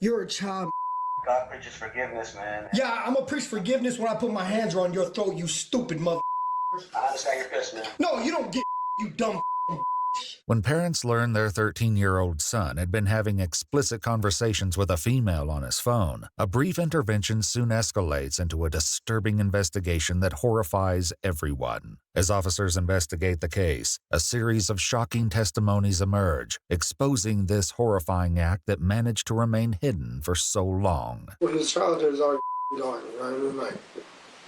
You're a child. God preaches forgiveness, man. Yeah, I'm gonna preach forgiveness when I put my hands around your throat, you stupid mother. I understand you're pissed, man. No, you don't get you dumb. When parents learned their 13-year-old son had been having explicit conversations with a female on his phone, a brief intervention soon escalates into a disturbing investigation that horrifies everyone. As officers investigate the case, a series of shocking testimonies emerge, exposing this horrifying act that managed to remain hidden for so long. Well, his childhood is already gone, right?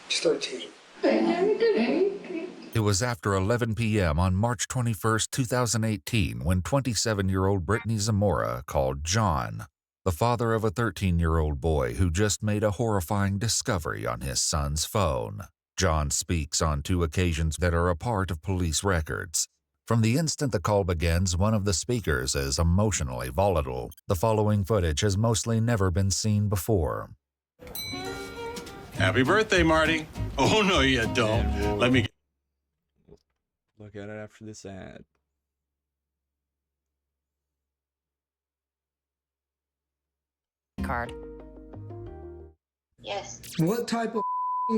He's 13. I never did anything. It was after 11 p.m. on March 21, 2018, when 27-year-old Brittany Zamora called John, the father of a 13-year-old boy who just made a horrifying discovery on his son's phone. John speaks on 2 occasions that are a part of police records. From the instant the call begins, one of the speakers is emotionally volatile. The following footage has mostly never been seen before. Happy birthday, Marty. Oh, no, you don't. Let me... Look at it after this ad. Card. Yes. What type of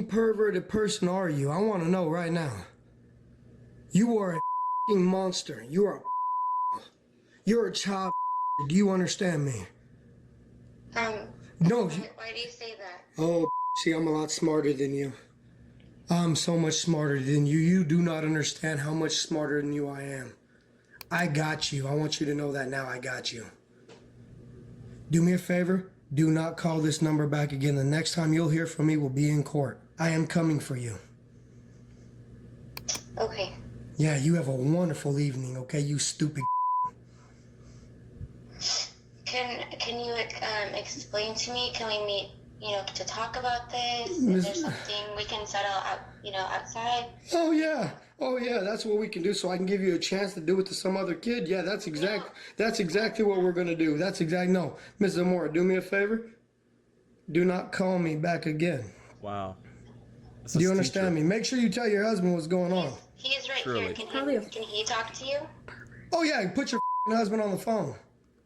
perverted person are you? I want to know right now. You are a monster. You're a child. Do you understand me? No. Why do you say that? Oh, see, I'm a lot smarter than you. I'm so much smarter than you. You do not understand how much smarter than you I am. I got you. I want you to know that now. I got you. Do me a favor. Do not call this number back again. The next time you'll hear from me will be in court. I am coming for you. Okay. Yeah, you have a wonderful evening, okay, you stupid. Can you explain to me? Can we meet, to talk about this? Is there something we can settle out, outside? Oh yeah, that's what we can do. So I can give you a chance to do it to some other kid. Yeah, that's exactly what we're gonna do. No, Miss Zamora, do me a favor. Do not call me back again. Wow. Do you understand me? Make sure you tell your husband what's going on. He is right Surely. here. Can he talk to you? Oh yeah, put your husband on the phone.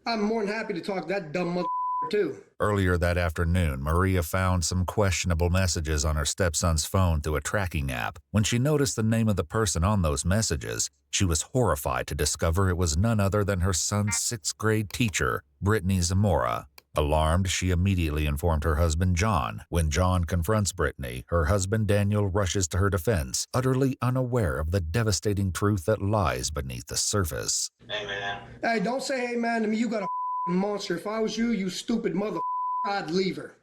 I'm more than happy to talk to that dumb mother too. Earlier that afternoon, Maria found some questionable messages on her stepson's phone through a tracking app. When she noticed the name of the person on those messages, she was horrified to discover it was none other than her son's 6th grade teacher, Brittany Zamora. Alarmed, she immediately informed her husband, John. When John confronts Brittany, her husband, Daniel, rushes to her defense, utterly unaware of the devastating truth that lies beneath the surface. Hey, man. Hey, don't say hey man to me. You got a monster. If I was you, you stupid mother, I'd leave her.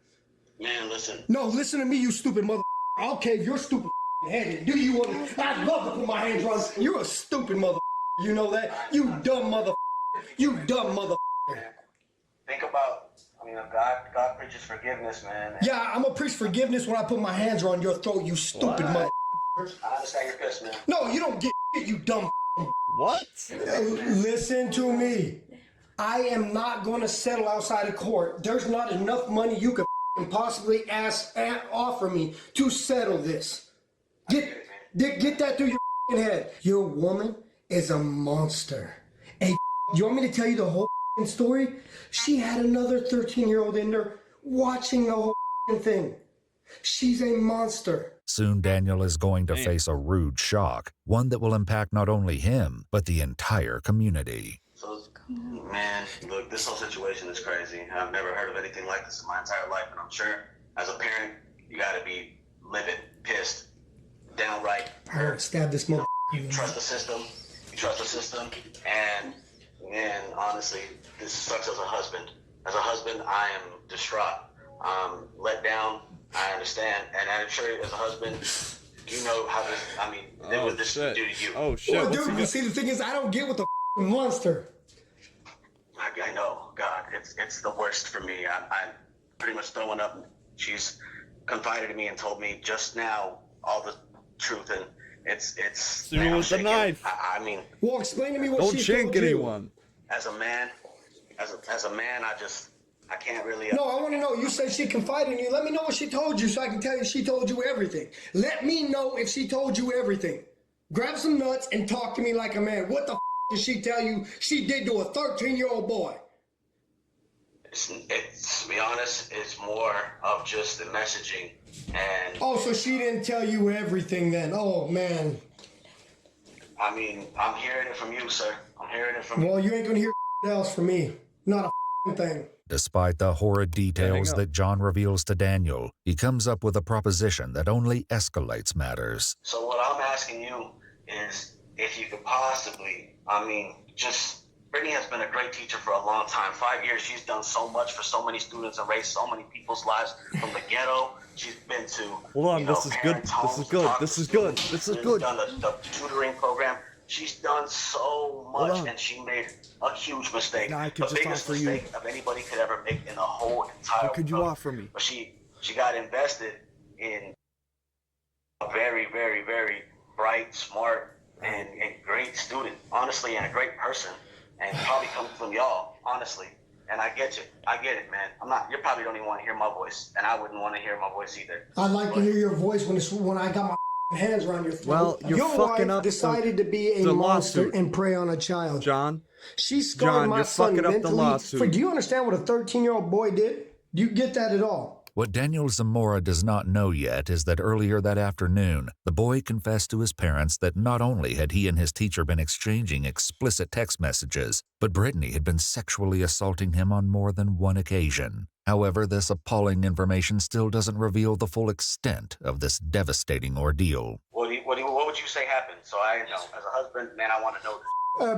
Man, listen. No, listen to me, you stupid mother. I'll cave your stupid head. Do you want to? I'd love to put my hands on you. You're a stupid mother. You know that? You dumb mother. You dumb mother. Think about, God preaches forgiveness, man. Yeah, I'm gonna preach forgiveness when I put my hands around your throat, you stupid mother. I understand you're pissed, man. No, you don't get you dumb. What? Listen to me. I am not going to settle outside of court. There's not enough money you could possibly offer me to settle this. Get that through your head. Your woman is a monster. Hey, you want me to tell you the whole story? She had another 13-year-old in there watching the whole thing. She's a monster. Soon Daniel is going to face a rude shock, one that will impact not only him, but the entire community. So, man, look, this whole situation is crazy. I've never heard of anything like this in my entire life, and I'm sure as a parent, you gotta be livid, pissed, downright hurt. Stab this mother. You trust the system. And honestly, this sucks as a husband. As a husband, I am distraught. Let down. I understand, and I'm sure as a husband, you know how this. What this would do to you. Oh shit! Well, dude, you see, the thing is, I don't get with the monster. I know, God, it's the worst for me. I'm pretty much throwing up. She's confided in me and told me just now all the truth, and it's. It was the knife. Well, explain to me what Don't she shank told you. anyone. As a man, I can't really. No, I want to know. You said she confided in you. Let me know what she told you so I can tell you she told you everything. Let me know if she told you everything. Grab some nuts and talk to me like a man. What the did she tell you she did to a 13-year-old boy? It's to be honest, it's more of just the messaging and. Oh, so she didn't tell you everything then? Oh man. I mean, I'm hearing it from you, sir. I'm hearing it from you. Well, you ain't gonna hear else from me. Not a thing. Despite the horrid details up. that John reveals to Daniel, he comes up with a proposition that only escalates matters. So what I'm asking you is if you could possibly, Brittany has been a great teacher for a long time. 5 years, she's done so much for so many students and raised so many people's lives from the ghetto. She's been to, Hold on, this is good. parents' homes This is to good. talk This to is good. students. This is She's good. done the tutoring program. She's done so Hold much, on. and she made a huge mistake. Now I could the just biggest offer you- mistake of anybody could ever make in the whole entire What could you world. offer me? But she got invested in a very, very, very bright, smart, and great student, honestly, and a great person, and probably comes from y'all, honestly. And I get it, man. You probably don't even want to hear my voice, and I wouldn't want to hear my voice either. I'd like to hear your voice when I got my hands around your throat. Well, you're your fucking wife up decided to be a the monster lawsuit. and prey on a child. John, She scarred John, my you're son fucking up the mentally. lawsuit. Do you understand what a 13-year-old boy did? Do you get that at all? What Daniel Zamora does not know yet is that earlier that afternoon, the boy confessed to his parents that not only had he and his teacher been exchanging explicit text messages, but Brittany had been sexually assaulting him on more than one occasion. However, this appalling information still doesn't reveal the full extent of this devastating ordeal. What would you say happened? So I know, as a husband, man, I want to know this.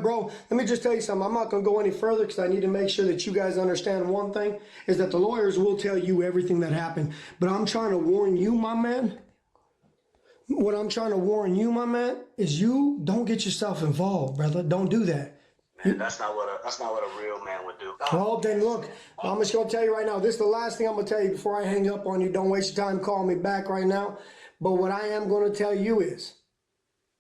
Bro, let me just tell you something. I'm not going to go any further because I need to make sure that you guys understand one thing, is that the lawyers will tell you everything that happened. But I'm trying to warn you, my man. What I'm trying to warn you, my man, is you don't get yourself involved, brother. Don't do that. Man, that's not what a real man would do. Well, then look, I'm just going to tell you right now. This is the last thing I'm going to tell you before I hang up on you. Don't waste your time calling me back right now. But what I am going to tell you is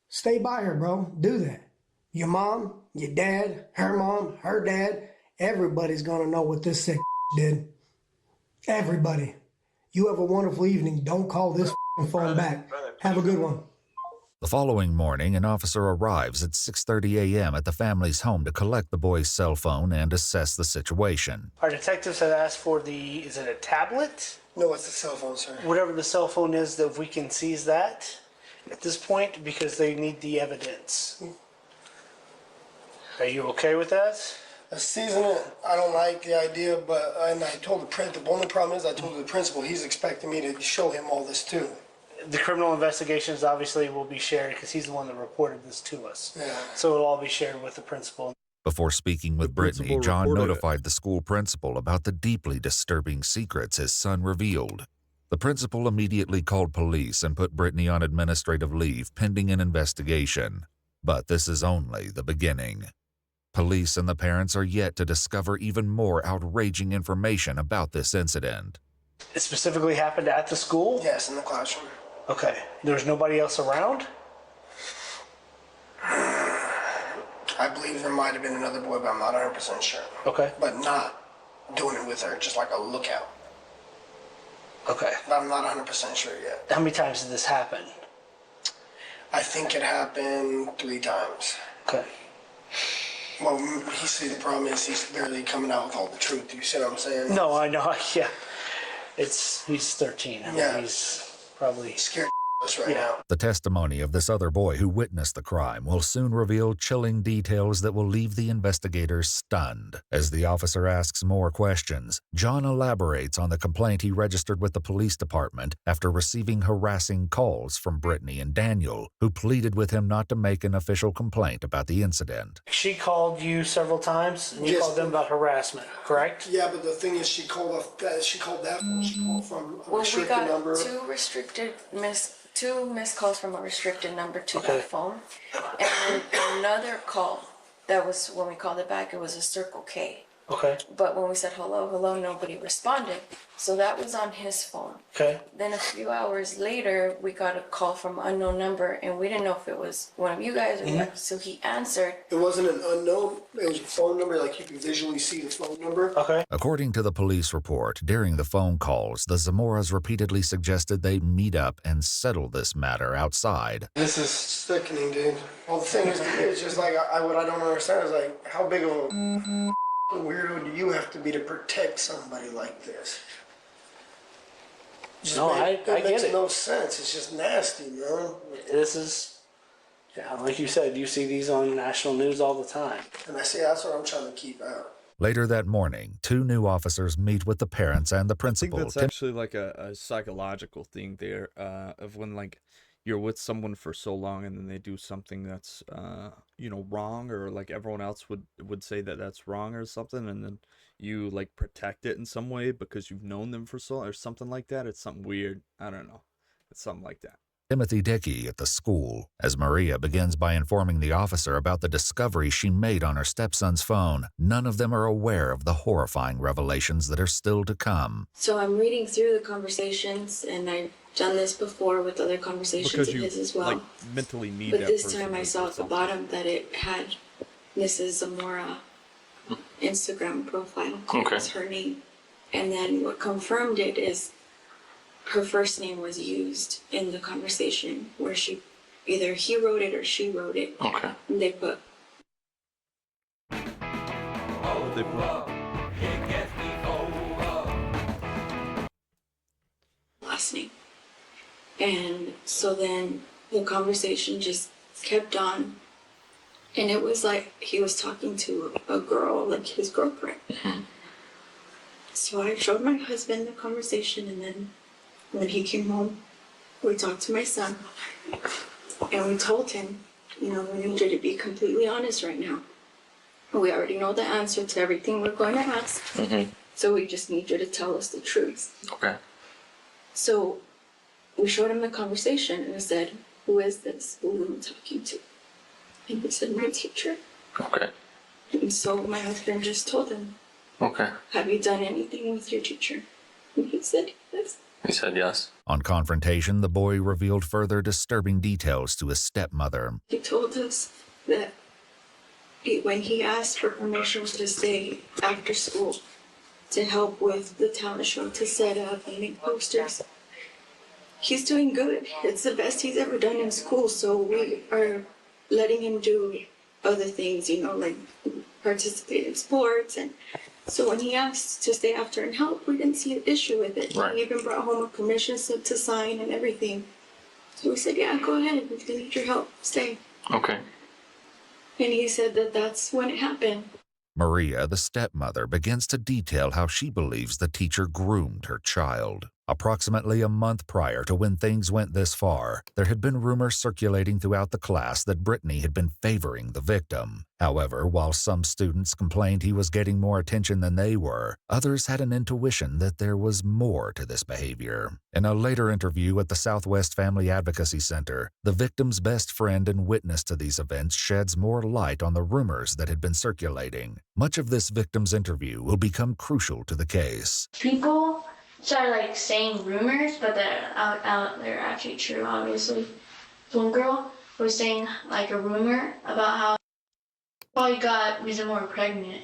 stay by her, bro. Do that. Your mom, your dad, her mom, her dad, everybody's going to know what this sick did. Everybody. You have a wonderful evening. Don't call this phone back. Have a good one. The following morning, an officer arrives at 6:30 a.m. at the family's home to collect the boy's cell phone and assess the situation. Our detectives have asked for is it a tablet? No, it's a cell phone, sir. Whatever the cell phone is, that we can seize that at this point because they need the evidence. Are you okay with that? Season it, I don't like the idea, and I told the principal. The only problem is I told the principal he's expecting me to show him all this too. The criminal investigations obviously will be shared because he's the one that reported this to us. Yeah. So it'll all be shared with the principal. Before speaking with The Brittany, principal John reported it. notified the school principal about the deeply disturbing secrets his son revealed. The principal immediately called police and put Brittany on administrative leave pending an investigation. But this is only the beginning. Police and the parents are yet to discover even more outraging information about this incident. It specifically happened at the school? Yes, in the classroom. Okay. There's nobody else around? I believe there might have been another boy, but I'm not 100% sure. Okay. But not doing it with her, just like a lookout. Okay. But I'm not 100% sure yet. How many times did this happen? I think it happened 3 times. Okay. Well, the problem is he's barely coming out with all the truth. You see what I'm saying? No, I know. Yeah. He's 13. I mean, Yeah. he's probably... He's scared us right Yeah. now. The testimony of this other boy who witnessed the crime will soon reveal chilling details that will leave the investigators stunned. As the officer asks more questions, John elaborates on the complaint he registered with the police department after receiving harassing calls from Brittany and Daniel, who pleaded with him not to make an official complaint about the incident. She called you several times, and you Yes. called them about harassment, correct? Yeah, but the thing is, she called from a Well, we restricted got number. two missed calls from a restricted number to Okay. that phone, and another call that was when we called it back. It was a Circle K, Okay. but when we said hello, hello, nobody responded. So that was on his phone. Okay. Then a few hours later, we got a call from unknown number, and we didn't know if it was one of you guys or what. So he answered. It wasn't an unknown. It was a phone number, like you could visually see the phone number. Okay. According to the police report, during the phone calls, the Zamoras repeatedly suggested they meet up and settle this matter outside. This is sickening, dude. Well, the thing is, it's just like what I don't understand is like how big of a weirdo do you have to be to protect somebody like this? No, I get makes it. no sense. It's just nasty, man. This is, yeah, like you said, you see these on national news all the time. And I say that's what I'm trying to keep out. Later that morning, 2 new officers meet with the parents and the I think principal. that's actually like a psychological thing there, of when like you're with someone for so long and then they do something that's wrong, or like everyone else would say that that's wrong or something, and then you like protect it in some way because you've known them for so long or something like that. It's something weird. I don't know. It's something like that. Timothy Dickey at the school, as Maria begins by informing the officer about the discovery she made on her stepson's phone. None of them are aware of the horrifying revelations that are still to come. So I'm reading through the conversations, and I've done this before with other conversations Because of you his as well. like mentally need But that this person time I or saw at the something. bottom that it had Mrs. Zamora Instagram profile. Okay. That's her name. And then what confirmed it is her first name was used in the conversation where either he wrote it or she wrote it. Okay. And they put They put- last name. And so then the conversation just kept on. And it was like he was talking to a girl, like his girlfriend. So I showed my husband the conversation, and then when he came home, we talked to my son. And we told him, we need you to be completely honest right now. We already know the answer to everything we're going to ask. So we just need you to tell us the truth. Okay. So we showed him the conversation, and I said, who is this? Who am I talking to? And he said, my teacher. Okay. And so my husband just told him, Okay. have you done anything with your teacher? And he said, yes. He said yes. On confrontation, the boy revealed further disturbing details to his stepmother. He told us that when he asked for permission to stay after school to help with the talent show, to set up and make posters, he's doing good. It's the best he's ever done in school, so we are letting him do other things, like participate in sports. And so when he asked to stay after and help, we didn't see an issue with it. Right. He even brought home a permission slip to sign and everything. So we said, yeah, go ahead. If you need your help, stay. Okay. And he said that that's when it happened. Maria, the stepmother, begins to detail how she believes the teacher groomed her child. Approximately a month prior to when things went this far, there had been rumors circulating throughout the class that Brittany had been favoring the victim. However, while some students complained he was getting more attention than they were, others had an intuition that there was more to this behavior. In a later interview at the Southwest Family Advocacy Center, the victim's best friend and witness to these events sheds more light on the rumors that had been circulating. Much of this victim's interview will become crucial to the case. People started saying rumors, but they're actually true, obviously. One girl was saying a rumor about how probably got Ms. Moore pregnant.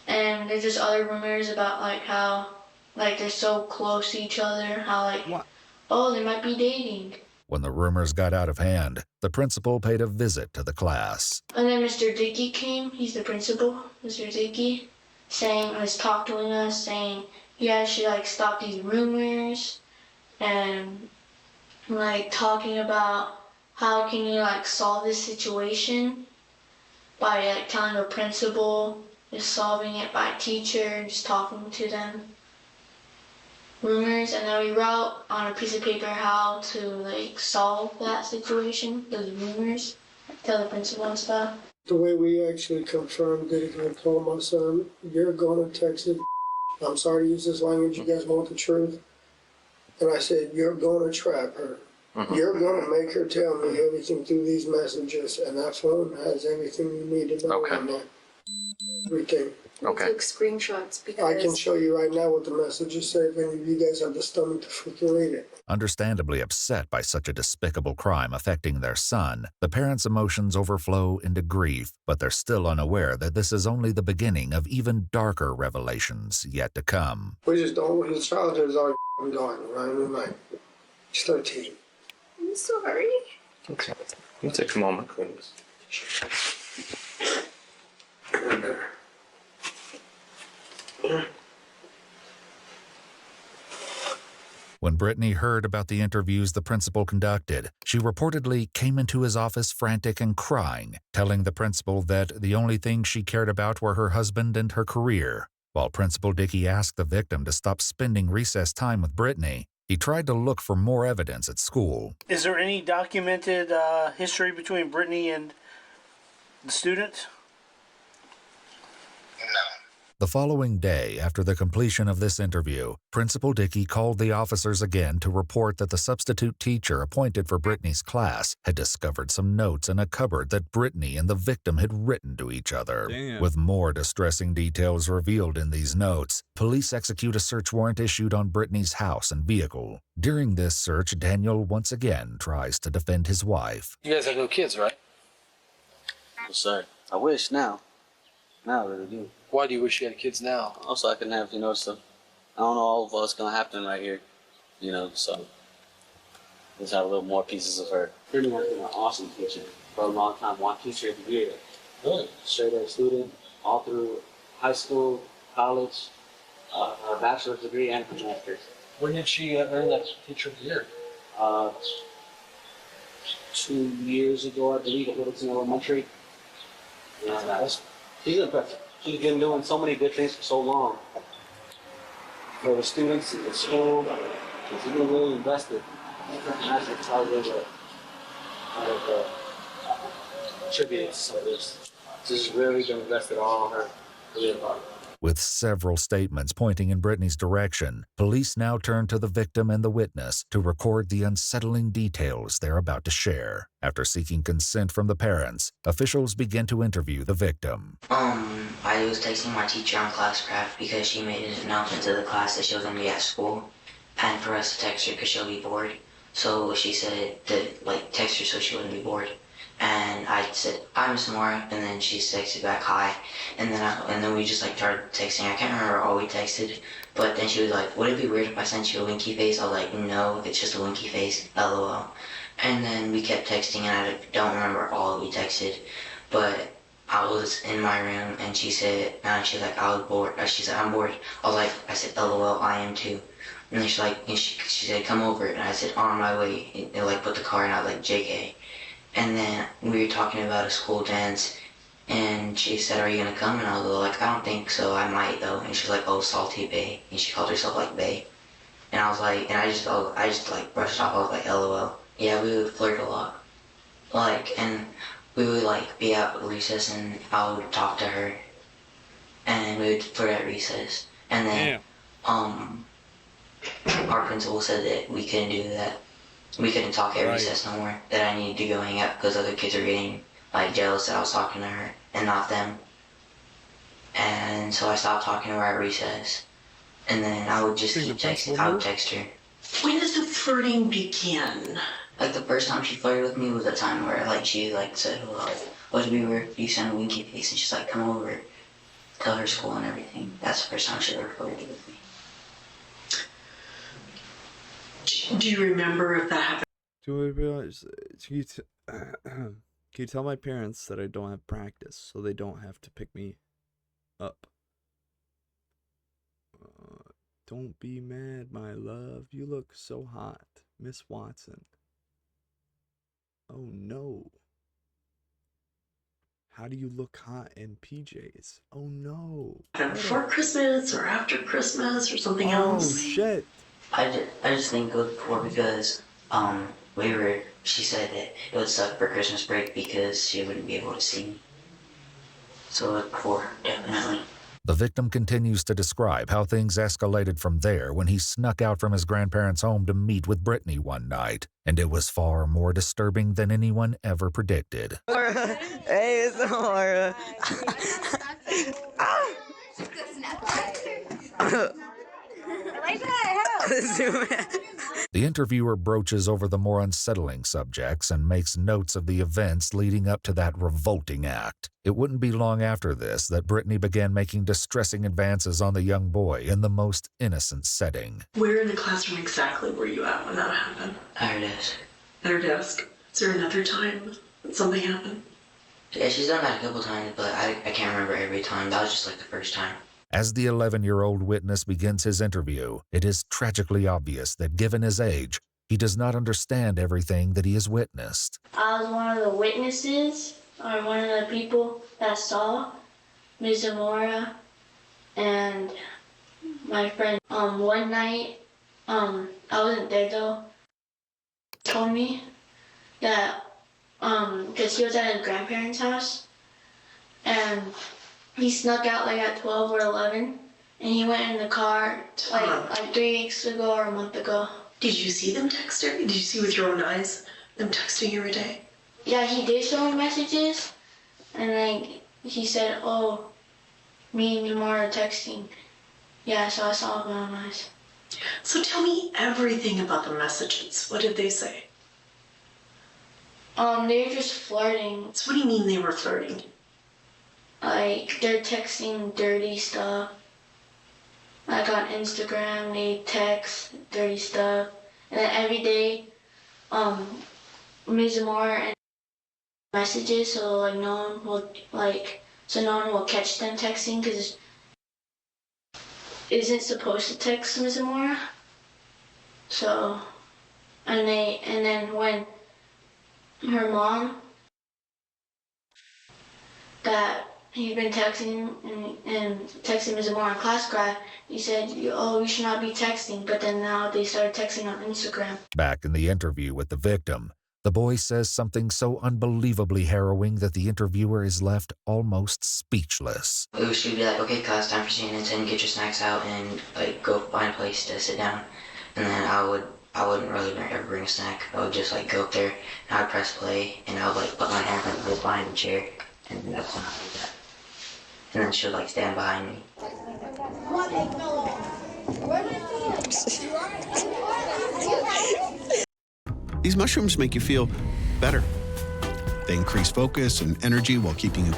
And there's just other rumors about how they're so close to each other, how What? oh, they might be dating. When the rumors got out of hand, the principal paid a visit to the class. And then Mr. Dickey came, he's the principal, Mr. Dickey, was talking to us, saying you guys should stop these rumors, and talking about how can you solve this situation by telling the principal, just solving it by teacher, just talking to them. Rumors, and then we wrote on a piece of paper how to solve that situation, those rumors, tell the principal and stuff. The way we actually confirmed it, I told my son, you're going to text it. I'm sorry to use this language, you guys want the truth. And I said, you're going to trap her. You're going to make her tell me everything through these messages, and that phone has everything you need to know Okay. on there. Everything. Okay. We took screenshots because I can show you right now what the messages say if any of you guys have the stomach to freaking read it. Understandably upset by such a despicable crime affecting their son, the parents' emotions overflow into grief, but they're still unaware that this is only the beginning of even darker revelations yet to come. We just don't, his childhood is already gone, right? He's 13. I'm sorry. Okay. You take a moment, please. When Brittany heard about the interviews the principal conducted, she reportedly came into his office frantic and crying, telling the principal that the only things she cared about were her husband and her career. While Principal Dickey asked the victim to stop spending recess time with Brittany, he tried to look for more evidence at school. Is there any documented history between Brittany and the student? The following day, after the completion of this interview, Principal Dickey called the officers again to report that the substitute teacher appointed for Brittany's class had discovered some notes in a cupboard that Brittany and the victim had written to each other. Damn. With more distressing details revealed in these notes, police execute a search warrant issued on Brittany's house and vehicle. During this search, Daniel once again tries to defend his wife. You guys have no kids, right? No, sir. I wish now. Now I really do. Why do you wish you had kids now? Also, I can have, so I don't know all of what's going to happen right here, so let's have a little more pieces of her. Brittany has been an awesome teacher for a long time, one teacher every year. Really? Straight A student, all through high school, college, a bachelor's degree, and a master's. When did she earn that teacher of the year? 2 years ago, I believe, at Littleton Elementary. Yeah, she's impressive. She's been doing so many good things for so long. For the students in the school, she's been really invested. And that's what's how we attributed to some of this. She's really been invested all in her career. With several statements pointing in Brittany's direction, police now turn to the victim and the witness to record the unsettling details they're about to share. After seeking consent from the parents, officials begin to interview the victim. I was texting my teacher on classcraft because she made an announcement to the class that she was going to be at school, and for us to text her because she'll be bored. So she said to text her so she wouldn't be bored. And I said, "Hi, Miss Moore," and then she texted back, "Hi," and then we just started texting. I can't remember all we texted, but then she was like, "Would it be weird if I sent you a winky face?" I was like, "No, it's just a winky face, LOL." And then we kept texting, and I don't remember all we texted, but I was in my room, and she said, "I was bored." She said, "I'm bored." I said, "LOL, I am too." And then she said, "Come over," and I said, "On my way," and put the car, and I was like, "JK." And then we were talking about a school dance, and she said, "Are you gonna come?" And I was like, "I don't think so, I might though." And she's like, "Oh, Salty Bay," and she called herself Bay. And I was like, and I just brushed off. I was like, "LOL." Yeah, we would flirt a lot. And we would be at recess, and I would talk to her, and we would flirt at recess. And then our principal said that we couldn't do that. We couldn't talk at recess no more, that I needed to go hang out because other kids are getting jealous that I was talking to her and not them. And so I stopped talking to her at recess. And then I would just keep texting. I would text her. When does the flirting begin? The first time she flirted with me was a time where she said, "Well, would it be weird if you sent a winky face?" And she's like, "Come over, tell her school and everything." That's the first time she ever flirted with me. Do you remember if that happened? Do I realize? Can you tell my parents that I don't have practice, so they don't have to pick me up? Don't be mad, my love. You look so hot, Miss Watson. Oh no. How do you look hot in PJs? Oh no. Before Christmas or after Christmas or something else? Oh shit. I just think it was before because she said that it would suck for Christmas break because she wouldn't be able to see me. So it was before, definitely. The victim continues to describe how things escalated from there when he snuck out from his grandparents' home to meet with Brittany one night, and it was far more disturbing than anyone ever predicted. Hey, it's Laura. The interviewer broaches over the more unsettling subjects and makes notes of the events leading up to that revolting act. It wouldn't be long after this that Brittany began making distressing advances on the young boy in the most innocent setting. Where in the classroom exactly were you at when that happened? At her desk. At her desk. Is there another time that something happened? Yeah, she's done that a couple times, but I can't remember every time. That was just the first time. As the 11-year-old witness begins his interview, it is tragically obvious that given his age, he does not understand everything that he has witnessed. I was one of the witnesses, or one of the people that saw Ms. Zamora and my friend. One night, I wasn't there though. He told me that, because he was at his grandparents' house, and he snuck out like at 12 or 11, and he went in the car like 3 weeks ago or a month ago. Did you see them text her? Did you see with your own eyes them texting every day? Yeah, he did show me messages, and like he said, "Oh, me and Yamar are texting." Yeah, so I saw it with my own eyes. So tell me everything about the messages. What did they say? They were just flirting. So what do you mean they were flirting? Like, they're texting dirty stuff. Like on Instagram, they text dirty stuff. And then every day, Ms. Moore and messages, so like no one will catch them texting, because isn't supposed to text Ms. Moore. So, and then when her mom that he's been texting and texting Ms. Moore in class grad, he said, "Oh, you should not be texting," but then now they started texting on Instagram. Back in the interview with the victim, the boy says something so unbelievably harrowing that the interviewer is left almost speechless. She'd be like, "Okay, class, time for CNN 10, get your snacks out and like go find a place to sit down." And then I wouldn't really ever bring a snack. I would just like go up there and I'd press play and I would like put my hand behind the chair, and that's when I would do that. And then she'll like stand behind me. These mushrooms make you feel better. They increase focus and energy while keeping you.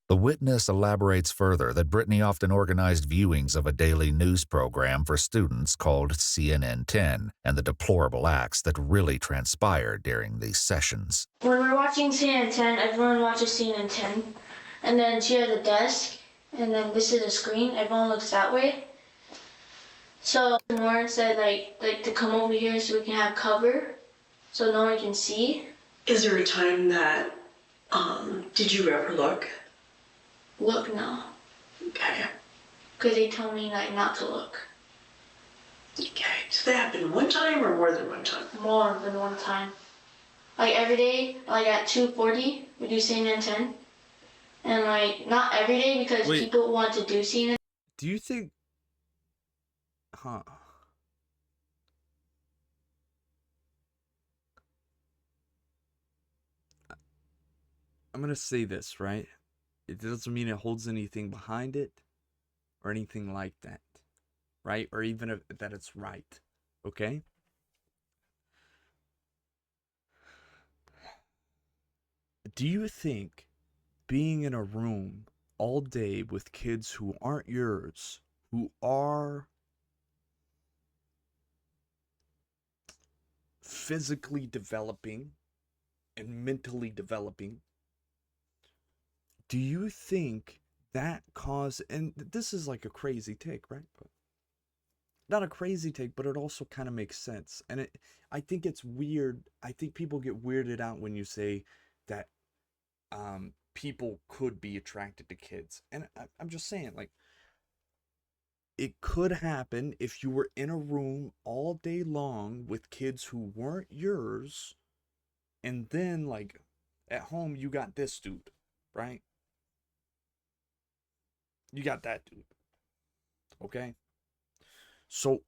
The witness elaborates further that Brittany often organized viewings of a daily news program for students called CNN 10 and the deplorable acts that really transpired during these sessions. When we're watching CNN 10, everyone watches CNN 10, and then she has a desk, and then this is a screen. Everyone looks that way. So Lauren said like to come over here so we can have cover, so no one can see. Is there a time that, did you ever look? Look, no. Okay. Because they told me like not to look. Okay. So that happened one time or more than one time? More than one time. Like every day, like at 2:40, we do CNN 10. And like not every day because people want to do CNN. Do you think... Huh. I'm gonna say this, right? It doesn't mean it holds anything behind it or anything like that, right? Or even if, that it's right, okay? Do you think being in a room all day with kids who aren't yours, who are physically developing and mentally developing, do you think that caused, and this is like a crazy take, right? But not a crazy take, but it also kind of makes sense. And I think it's weird. I think people get weirded out when you say that people could be attracted to kids. And I'm just saying, like, it could happen if you were in a room all day long with kids who weren't yours, and then, like, at home you got this dude, right? You got that dude. Okay? So,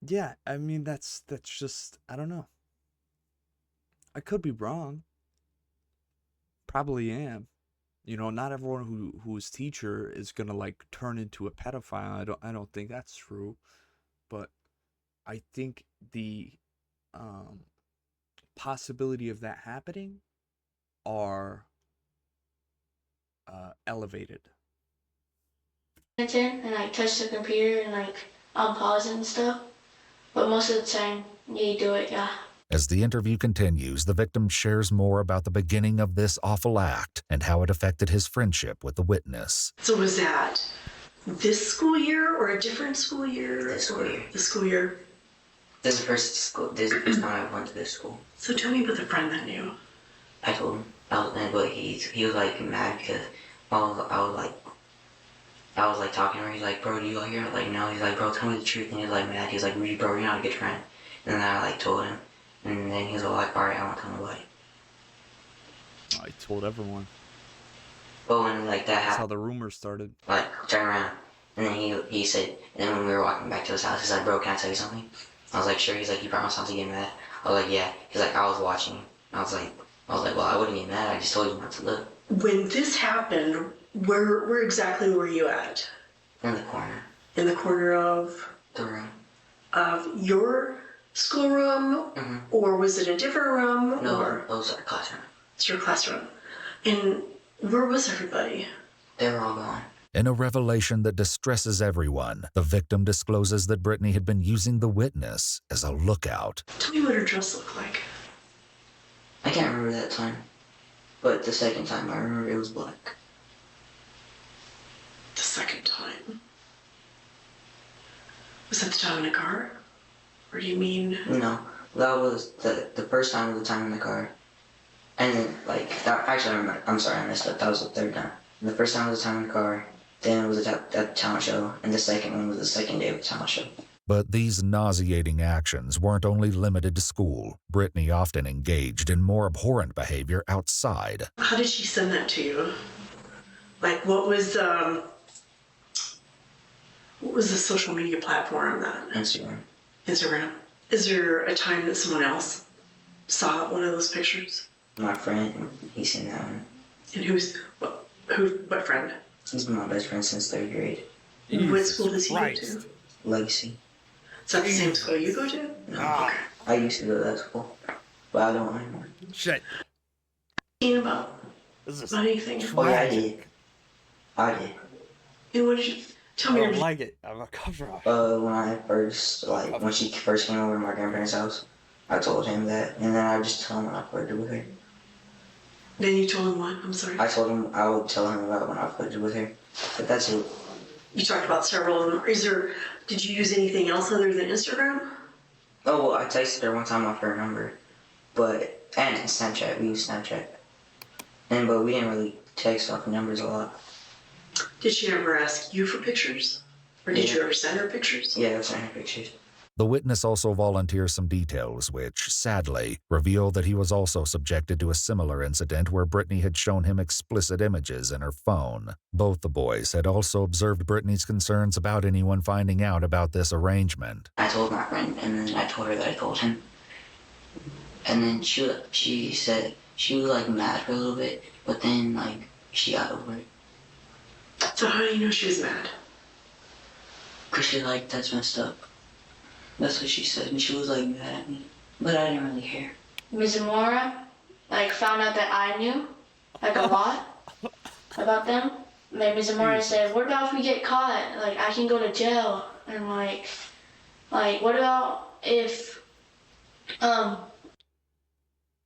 yeah, I mean, that's just, I don't know. I could be wrong. Probably am. You know, not everyone who's teacher is gonna like turn into a pedophile. I don't think that's true. But I think the possibility of that happening are elevated. And like touch the computer and like unpause it and stuff. But most of the time, yeah, you do it, yeah. As the interview continues, the victim shares more about the beginning of this awful act and how it affected his friendship with the witness. So was that this school year or a different school year? This school year. The school year. This is the first time I went to this school. So tell me about the friend that knew. I told him, but he was like mad because I was like talking to her. He's like, bro, do you like her? I was like, no. He's like, bro, tell me the truth. And he was like mad. He was like, really, bro, you're not a good friend. And then I like told him, and then he was like, all right, I won't tell nobody. I told everyone. But when like that That's happened, how the rumors started. like turn around, and then he said, and then when we were walking back to his house, he's like, bro, can I tell you something? I was like, sure. He's like, you promised not to get mad. I was like, yeah. He's like, I was watching. I was like, well, I wouldn't get mad. I just told you not to look. When this happened, where exactly were you at? In the corner. In the corner of? The room. Of your schoolroom? Mm-hmm. Or was it a different room? No, or? it was our classroom. It's your classroom. And where was everybody? They were all gone. In a revelation that distresses everyone, the victim discloses that Brittany had been using the witness as a lookout. Tell me what her dress looked like. I can't remember that time. But the second time, I remember it was black. The second time? Was that the time in the car? Or do you mean? No, that was the first time was the time in the car. And then, like, actually, I'm sorry, I messed up. That was the third time. And the first time was the time in the car. Then it was at the talent show. And the second one was the second day of the talent show. But these nauseating actions weren't only limited to school. Brittany often engaged in more abhorrent behavior outside. How did she send that to you? Like, what was the social media platform that? Instagram. Instagram. Is there a time that someone else saw one of those pictures? My friend, he's seen that one. And what friend? He's been my best friend since 3rd grade. What school does he go to? Legacy. Is that the same school you go to? No. Okay. I used to go to that school, but I don't anymore. Shit. About anything? Oh, yeah, I did. And what did you tell me? I don't like it. I'm a cover up. When she first came over to my grandparents' house, I told him that, and then I just told him when I flirted with her. Then you told him what? I'm sorry. I told him I would tell him about when I flirted with her, but that's it. You talked about several of them. Did you use anything else other than Instagram? Oh, well, I texted her one time off her number, and Snapchat. We used Snapchat, but we didn't really text off numbers a lot. Did she ever ask you for pictures? Or did you ever send her pictures? Yeah, I sent her pictures. The witness also volunteers some details which, sadly, reveal that he was also subjected to a similar incident where Brittany had shown him explicit images in her phone. Both the boys had also observed Brittany's concerns about anyone finding out about this arrangement. I told my friend, and then I told her that I told him. And then she said she was like mad for a little bit, but then like she got over it. So how do you know she was mad? Cause she's like, that's messed up. That's what she said, and she was like mad at me, but I didn't really care. Ms. Zamora, found out that I knew, a lot about them. Ms. Zamora said, what about if we get caught? I can go to jail. And what about if,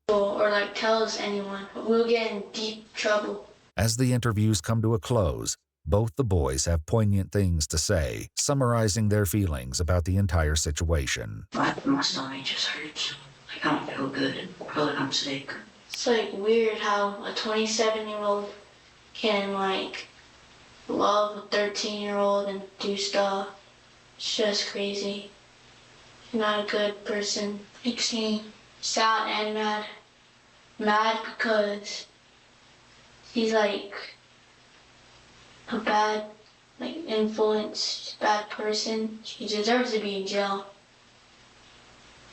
or tell us anyone, we'll get in deep trouble. As the interviews come to a close, both the boys have poignant things to say, summarizing their feelings about the entire situation. My stomach just hurts. I don't feel good. I feel like I'm sick. It's weird how a 27-year-old can love a 13-year-old and do stuff. It's just crazy. He's not a good person. Makes me sad and mad. Mad because he's a bad influence, bad person. She deserves to be in jail.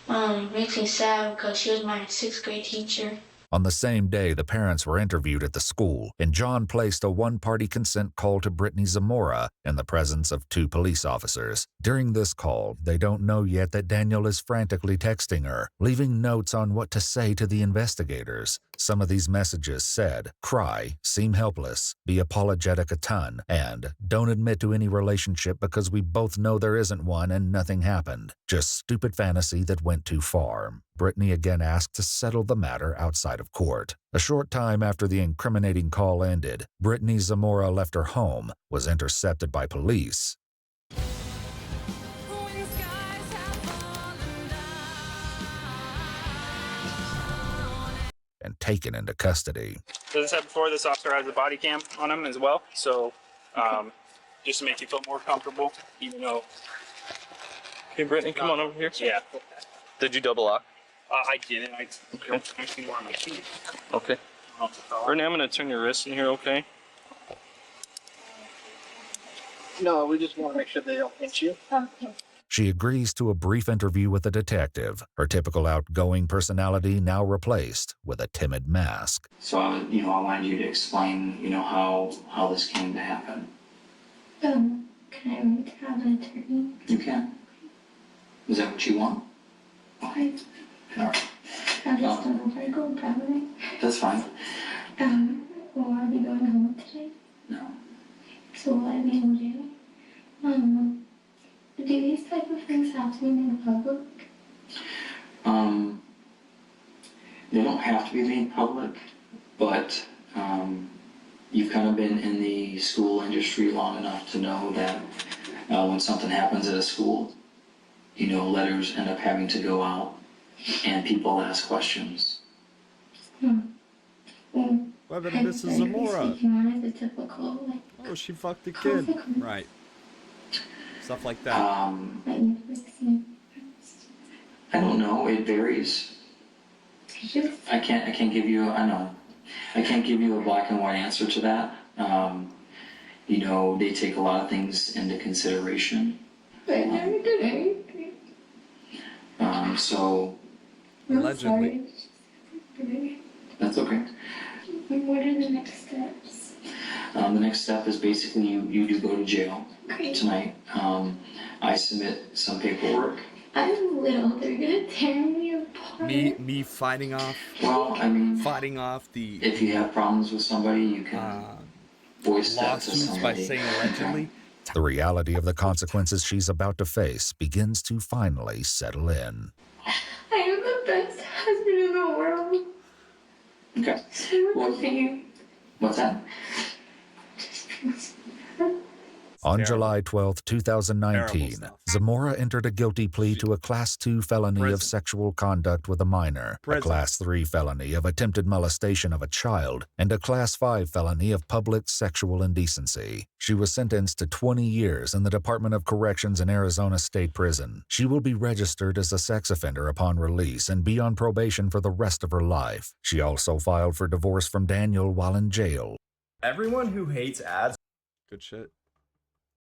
Makes me sad because she was my 6th grade teacher. On the same day, the parents were interviewed at the school, and John placed a one-party consent call to Brittany Zamora in the presence of 2 police officers. During this call, they don't know yet that Daniel is frantically texting her, leaving notes on what to say to the investigators. Some of these messages said, cry, seem helpless, be apologetic a ton, and don't admit to any relationship because we both know there isn't one and nothing happened. Just stupid fantasy that went too far. Brittany again asked to settle the matter outside of court. A short time after the incriminating call ended, Brittany Zamora left her home, was intercepted by police, and taken into custody. As I said before, this officer has a body cam on him as well, so just to make you feel more comfortable, even though... Hey, Brittany, come on over here. Yeah. Did you double lock? I didn't. I don't actually more on my feet. Okay. Brittany, I'm going to turn your wrist in here, okay? No, we just want to make sure they don't hit you. Okay. She agrees to a brief interview with a detective, her typical outgoing personality now replaced with a timid mask. So, I wanted you to explain, how this came to happen. Can I have an attorney? You can. Is that what you want? Okay. All right. I just don't know if I go traveling. That's fine. Will I be going home today? No. So will I be in jail? Do these type of things have to be made public? They don't have to be made public, but you've kind of been in the school industry long enough to know that when something happens at a school, letters end up having to go out and people ask questions. Well, What about Mrs. Zamora? The typical, Oh, she fucked a kid. Right. Stuff like that. I don't know. It varies. I can't give you. I know. I can't give you a black and white answer to that. They take a lot of things into consideration. I never did anything. So. Allegedly. That's okay. What are the next steps? The next step is basically you do go to jail tonight. I submit some paperwork. I'm little. They're gonna tear me apart. Me fighting off. Well, fighting off the. If you have problems with somebody, you can voice that to lawsuits by somebody. saying allegedly. The reality of the consequences she's about to face begins to finally settle in. I am the best husband in the world. Okay. What's that? On July 12, 2019, Zamora entered a guilty plea to a Class 2 felony of sexual conduct with a minor, a Class 3 felony of attempted molestation of a child, and a Class 5 felony of public sexual indecency. She was sentenced to 20 years in the Department of Corrections in Arizona State Prison. She will be registered as a sex offender upon release and be on probation for the rest of her life. She also filed for divorce from Daniel while in jail. Everyone who hates ads. Good shit.